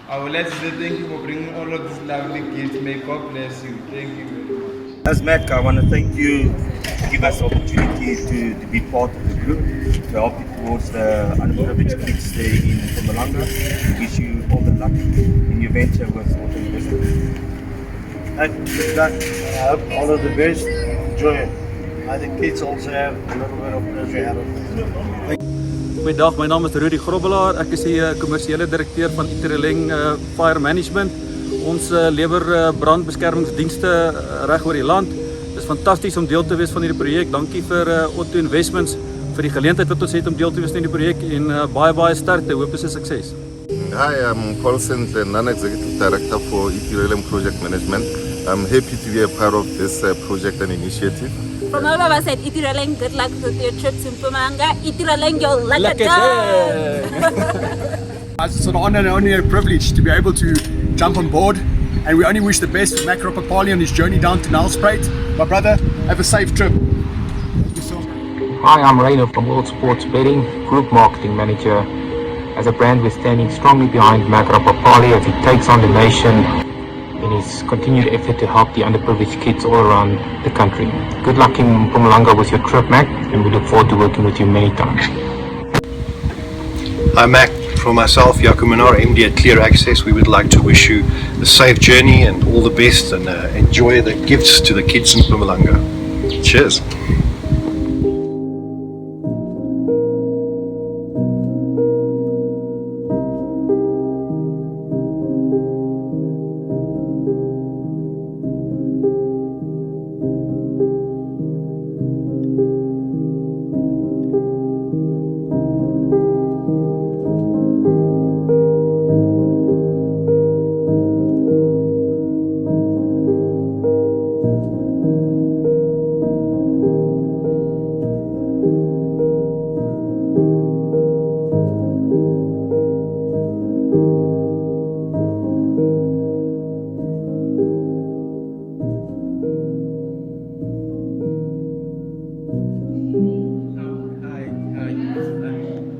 I would like to say thank you for bringing all of these lovely gifts. May God bless you. Thank you very much. As Mac, I want to thank you to give us the opportunity to be part of the group, to help you towards the underprivileged kids there in Mpumalanga. Wish you all the luck in your venture with 𝘬𝘱𝘱𝘱𝘬. Good luck. I hope all of the best. Enjoy it. I think kids also have a little bit of pleasure out of it. Goeiedag, my naam is 𝘨𝑒𝘳𝘚. Ek is die kommersiële direkteur van 𝙊𝙤𝙚 Fire Management. Ons lewer brandbeskermingsdienste reg oor die land. Dit is fantasties om deel te wees van hierdie projek. Dankie vir 𝘬𝘱𝑚 Investments vir die geleentheid wat ons het om deel te wees in die projek en baie sterkte. Hoop dit is 'n sukses. Hi, I'm 𝘂𝑚, Non-Executive Director for 𝐸𝑡ERELENG Project Management. I'm happy to be a part of this project and initiative. From all of us at ITERELENG, good luck with your trips in Mpumalanga. ITERELENG, you're lucky. It's an honor and only a privilege to be able to jump on board, and we only wish the best for MACK RAPAPALI on his journey down to 𝘨𝑒𝑙𝑠PRUIT. My brother, have a safe trip. Thank you so much. Hi, I'm Rainer from World Sports Betting, Group Marketing Manager. As a brand, we're standing strongly behind MACK RAPAPALI as he takes on the nation in his continued effort to help the underprivileged kids all around the country. Good luck in Mpumalanga with your trip, Mac, and we look forward to working with you many times. Hi, Mac. From myself, 𝘂𝐴𝑐𝑒𝑧𝑗, MD at Clear Access, we would like to wish you a safe journey and all the best, and enjoy the gifts to the kids in Mpumalanga. Cheers.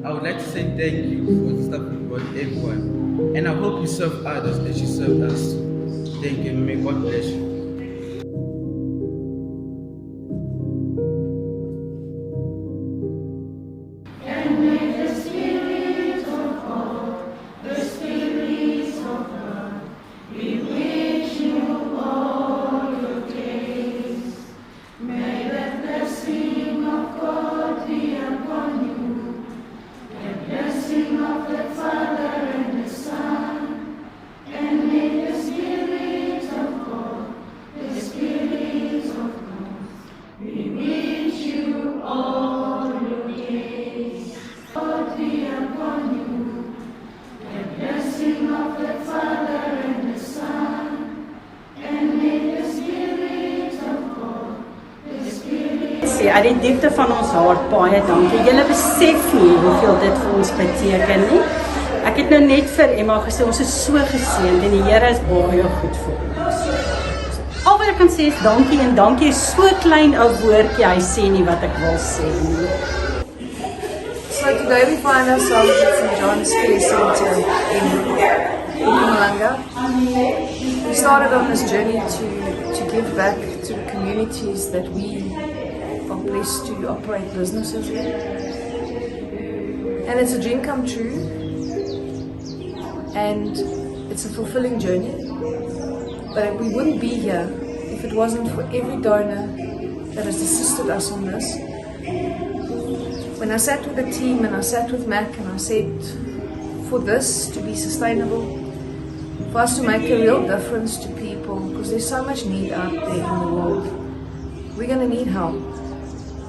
I would like to say thank you for the stuff you brought everyone. And I hope you serve others as you served us. Thank you. May God bless you. Uit die diepte van ons hart baie dankie. Julle besef nie hoeveel dit vir ons beteken nie. Ek het nou net vir Emma gesê, ons is so geseënd en die Here is baie goed vir ons. Al wat ek kan sê is dankie, en dankie is so klein 'n woordjie, hy sê nie wat ek wil sê nie. So today we find ourselves at St. John's Care Centre in Mpumalanga. We started on this journey to give back to the communities that we are blessed to operate businesses in. And it's a dream come true, and it's a fulfilling journey. But we wouldn't be here if it wasn't for every donor that has assisted us on this. When I sat with the team and I sat with Mac and I said, for this to be sustainable, for us to make a real difference to people, because there's so much need out there in the world, we're going to need help.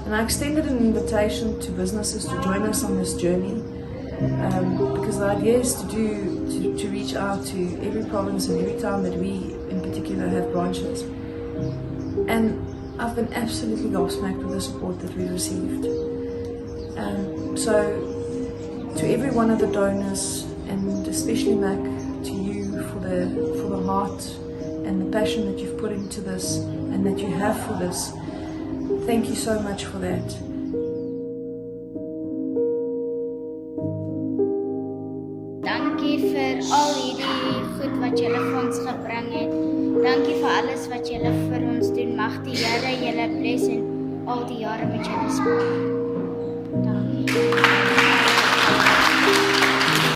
And I extended an invitation to businesses to join us on this journey, because the idea is to reach out to every province and every town that we in particular have branches. And I've been absolutely gobsmacked with the support that we've received. So to every one of the donors, and especially Mac, to you for the heart and the passion that you've put into this and that you have for this. Thank you so much for that. Dankie vir al hierdie ons gebring het. Dankie vir alles wat julle vir ons doen. Mag die Here julle bless en al die jare met julle spaar.